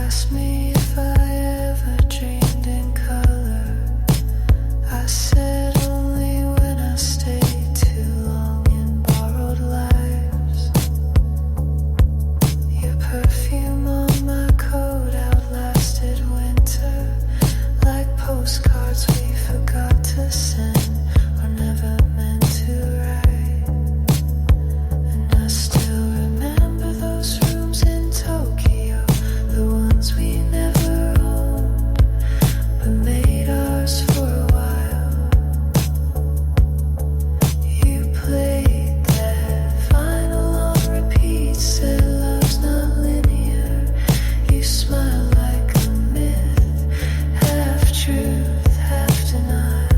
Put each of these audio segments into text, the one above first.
asked me if I ever dreamed in color. I said only when I stayed too long in borrowed lives. Your perfume on my coat outlasted winter, like postcards we forgot to send or never meant to write. And I still remember those rooms in Tokyo, the ones we never owned, but made ours for a while. You played that vinyl on repeat, said love's not linear. You smiled like a myth, half truth, half denial.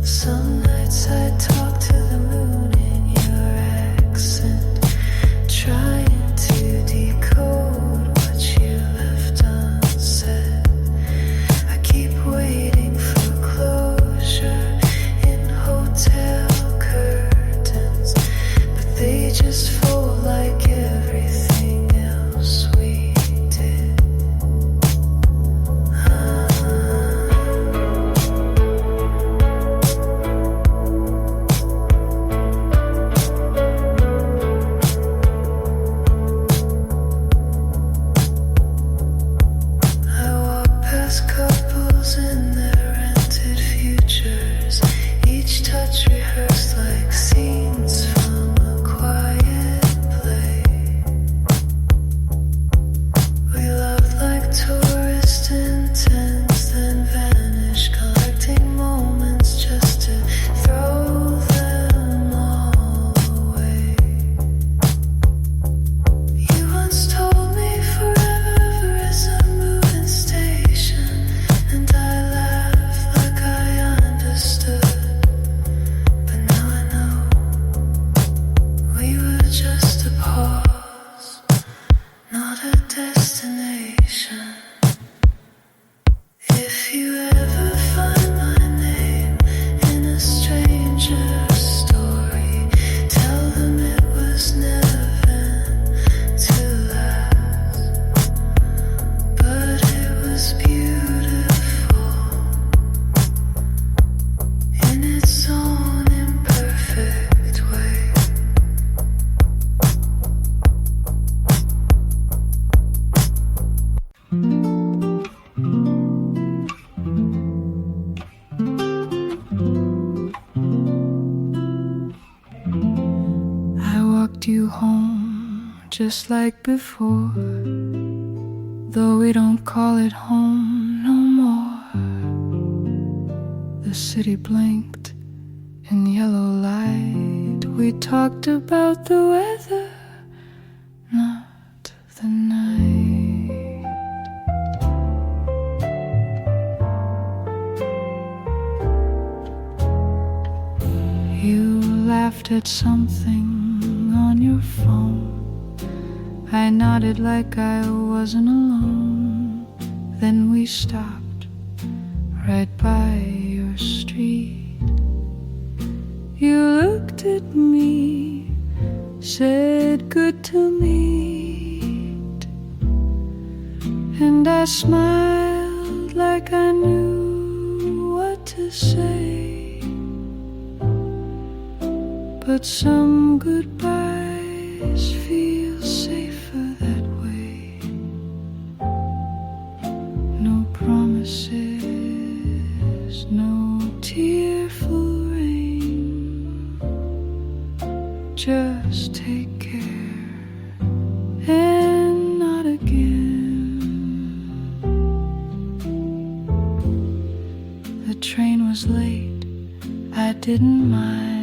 Some nights I talk to the moon in your accent, trying to decode what you left unsaid. I keep waiting for closure in hotel curtains, but they just fold like everything else we did. I walk past couples in their rented futures, each touch rehearsed like scenes from a quiet play. We loved like tourist intents, then vanished, collecting moments just to throw them all away. You once told me forever is a moving station, and I laughed like I understood. But now I know we were just a pause, not a destination. If you ever find my name in a stranger's story, tell them it was never meant to last, but it was beautiful in its own imperfect way. I walked you home just like before, though we don't call it home no more. The city blinked in yellow light. We talked about the weather, not the night. You laughed at something on your phone. I nodded like I wasn't alone. Then we stopped right by your street. You looked at me, said good to meet, and I smiled like I knew what to say. But some goodbyes feel safer that way. No promises, no tearful rain. Just take care and not again. The train was late, I didn't mind.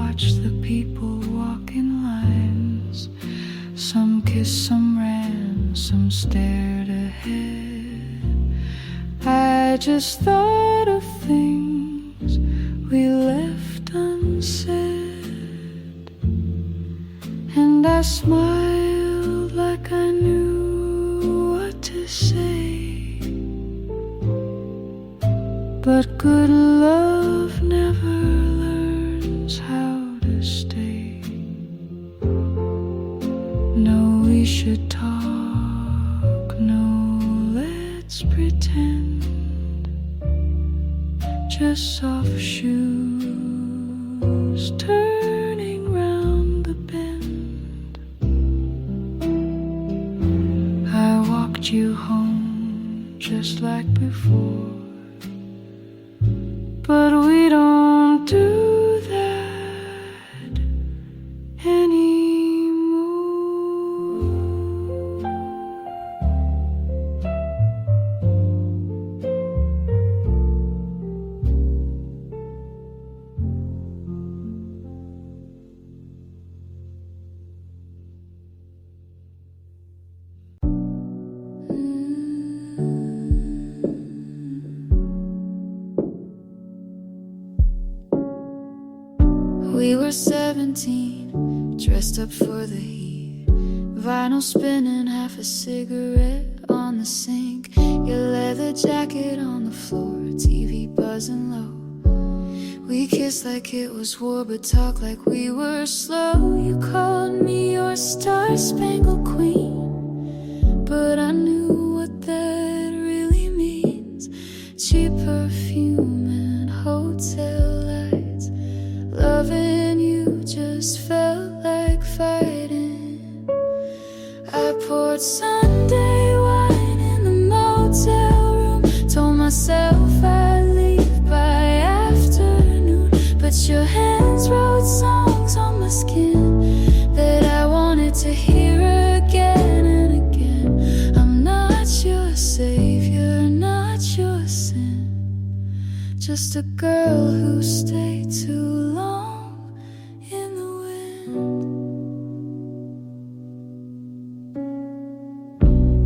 Watch the people walk in lines. Some kissed, some ran, some stared ahead. I just thought of things we left unsaid, and I smiled like I knew what to say. But good love never learns how to stay. No we should talk, no, let's pretend. Just soft shoes turning round the bend. I walked you home just like before, but we don't do that anymore. We were 17, dressed up for the heat, vinyl spinning, half a cigarette on the sink, your leather jacket on the floor, TV buzzing low. We kissed like it was war, but talked like we were slow. You called me your star-spangled queen, but I knew what that really means. Cheap perfume and hotel lights, loving you just felt like fighting. I poured Sunday wine in the motel room, told myself I'd leave by afternoon, but your hands wrote songs on my skin that I wanted to hear again and again. I'm not your savior, not your sin, just a girl who stayed too long in the wind.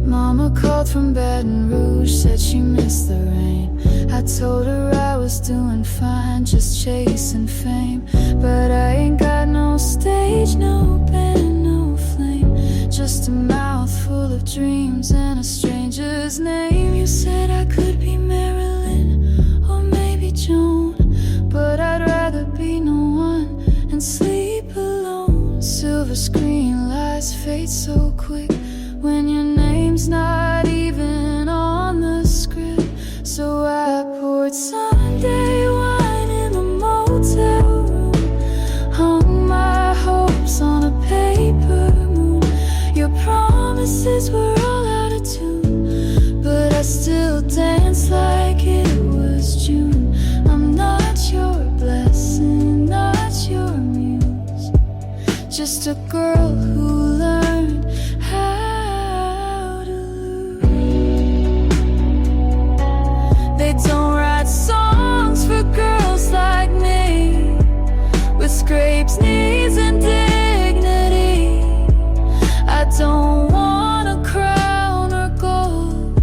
Mama called from Baton Rouge, said she missed the rain. I told her I was doing fine, just chasing fame, but I ain't got no stage, no band, no flame, just a mouth full of dreams and a stranger's name. You said I could be Marilyn or maybe Joan, but I'd rather be no one and sleep alone. Silver screen lights fade so quick when your name's not even on the script. So I poured Sunday wine in the motel room, hung my hopes on a paper moon. Your promises were all out of tune, but I still danced like it was June. I'm not your blessing, not your muse, just a girl who learned how to lose. They don't write songs for girls like me, with scrapes, knees, and dignity. I don't want a crown or gold,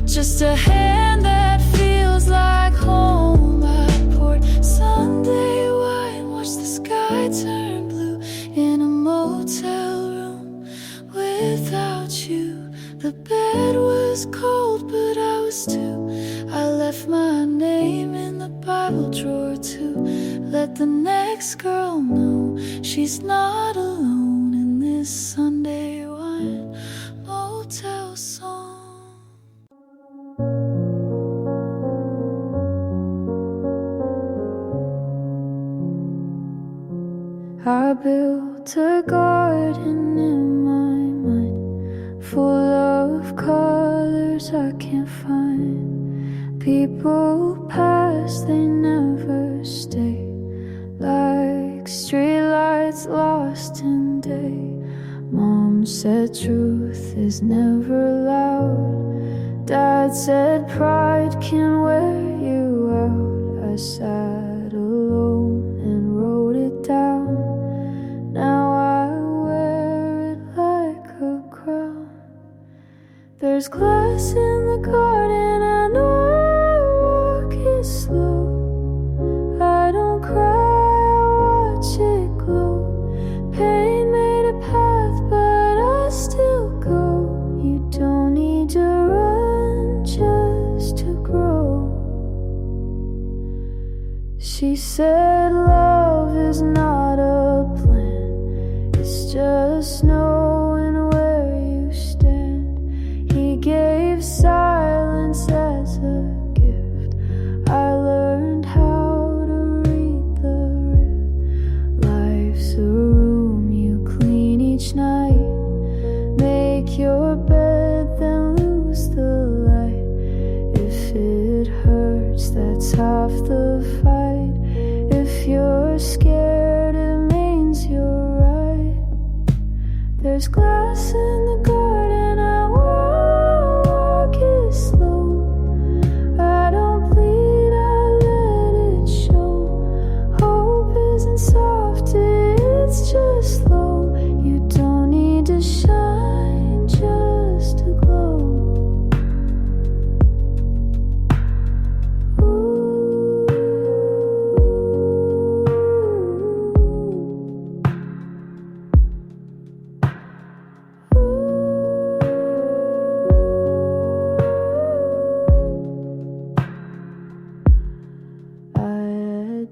just a hand that feels like home. I poured Sunday wine, watched the sky turn blue in a motel room without you. The bed was cold, but I was too. I left my name in the Bible drawer too. Let the next girl know she's not alone in this Sunday wine motel song. I built a garden in my mind, full of colors I can't find. People pass, they never stay, like streetlights lost in day. Mom said truth is never loud, Dad said pride can wear you out. I sat alone and wrote it down. Now I wear it like a crown. There's glass in the garden, I know I walk it slow. I don't cry, I watch it glow. Pain made a path, but I still go. You don't need to run just to grow. She said love is not a plan, it's just knowing your bed, then lose the light. If it hurts, that's half the fight. If you're scared, it means you're right. There's glass in the garden, I walk it slow. I don't bleed, I let it show. Hope isn't soft, it's just slow. You don't need to shine, just to glow.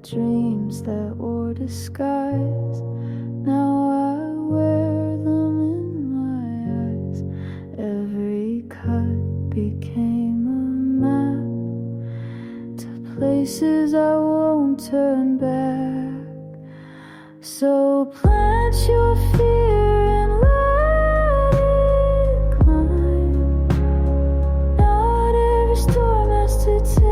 Dreams that wore disguise, now I wear them in my eyes. Every cut became a map to places I won't turn back. So plant your fear and let it climb. Not every storm has to take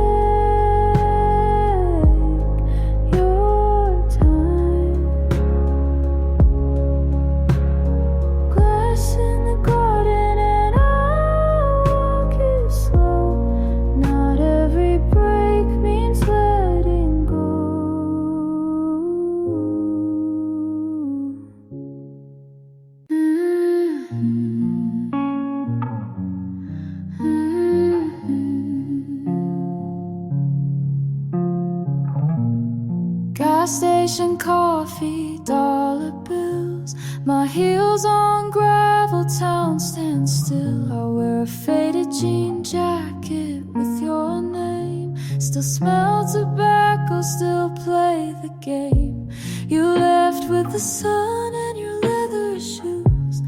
gas station coffee, dollar bills, my heels on gravel, town stand still. I wear a faded jean jacket with your name, still smell tobacco, still play the game. You left with the sun and your leather shoes.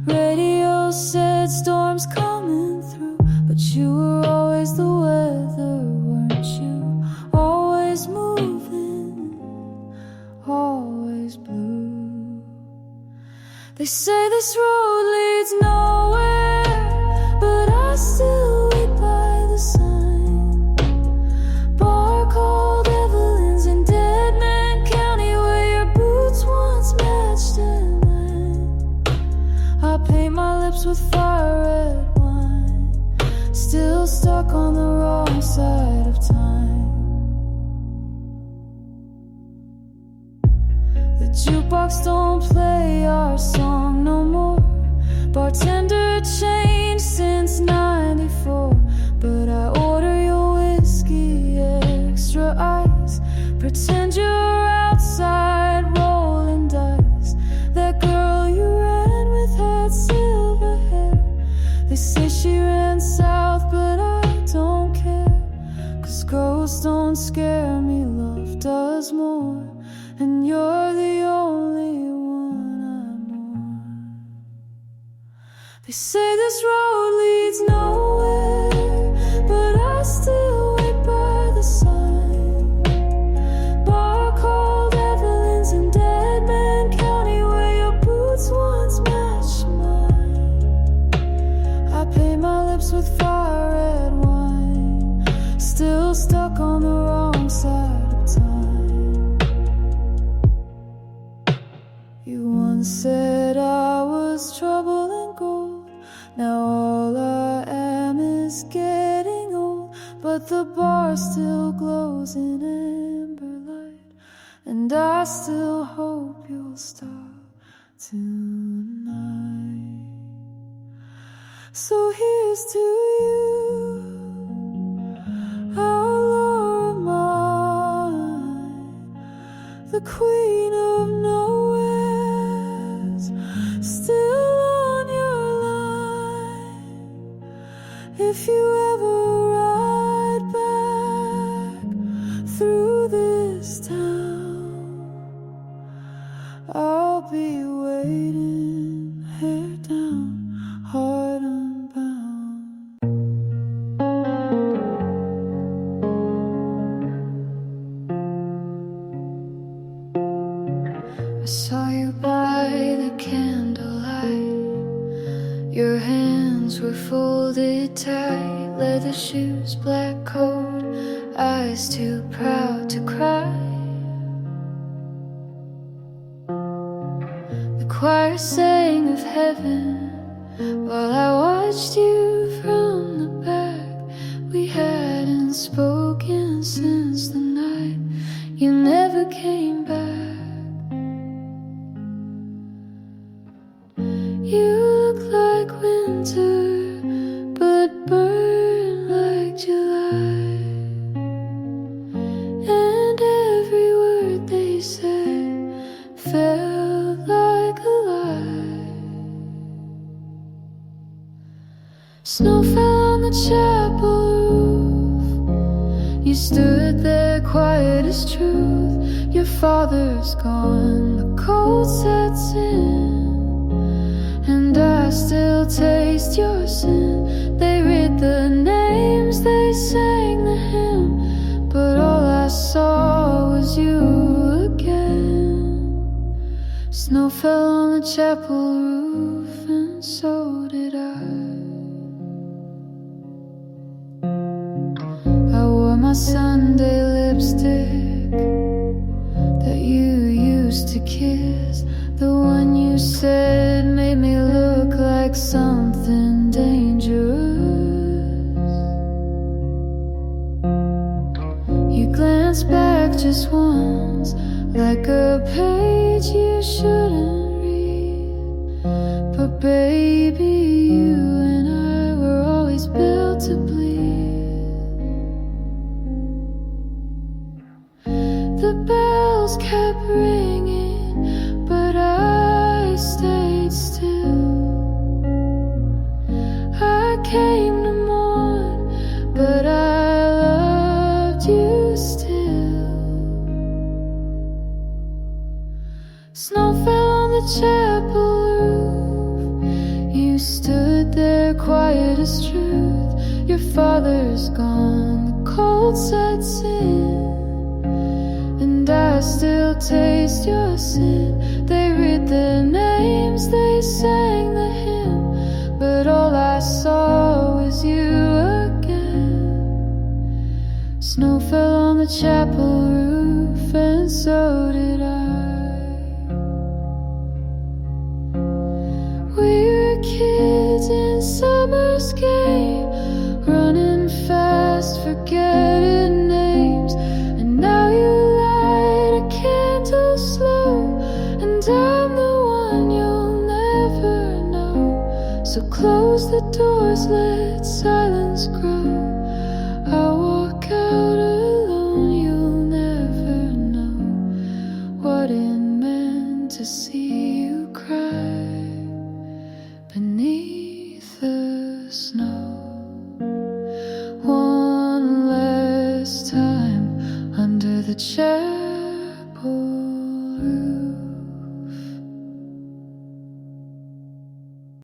Radio said storms coming through, but you were always the weather, weren't you? Always moving, always blue. They say this road leads nowhere, but I still wait by the sign. Bar called Evelyn's in Dead Man County, where your boots once matched mine. I paint my lips with fire red wine, still stuck on the wrong side of time. The jukebox don't play our song no more. Bartender changed since '94, but I order your whiskey extra ice. Pretend you're outside rolling dice. That girl you ran with had silver hair. They say she ran south, but I don't care, 'cause ghosts don't scare me, love does more. And you're the only one I know. They say this road leads nowhere, but I still wait by the sign. Bar called Evelyn's in Dead Man County, where your boots once matched mine. I paint my lips with fire red wine, still stuck on the wrong side of time. You once said I was trouble and gold, now all I am is getting old. But the bar still glows in amber light, and I still hope you'll stop tonight. So here's to you, our Laura mine, the queen of nowheres, still on your line. If you ever ride back through this town, I'll be waiting, hair down, heart unbound. I saw you by the candlelight. Your hands were folded tight, leather shoes, black coat, eyes too proud to cry. The choir sang of heaven while I watched you from the back. We hadn't spoken since the night you never came back. You look like winter, but burn like July. And every word they said felt like a lie. Snow fell on the chapel roof. You stood there quiet as truth. Your father's gone, the cold sets in, and I still taste your sin. They read the names, they sang the hymn, but all I saw was you again. Snow fell on the chapel roof, and so did I. I wore my Sunday lipstick that you used to kiss, the one you said made me look like something dangerous. You glanced back just once, like a page you shouldn't read. But baby, you and I were always built to bleed. The bells kept ringing, but I stayed still. I came to mourn, but I loved you still. Snow fell on the chapel roof. You stood there quiet as truth. Your father's gone, the cold sets in, and I still taste your sin. They read the names, they sang the hymn, but all I saw was you again. Snow fell on the chapel roof, and so did I. We were kids in summer's game, running fast, forgetting names, and now you light a candle slow, and I'm the one you'll never know. So close the doors, let silence grow. I'll walk out alone, you'll never know what it meant to see you cry beneath the snow. One last time under the chair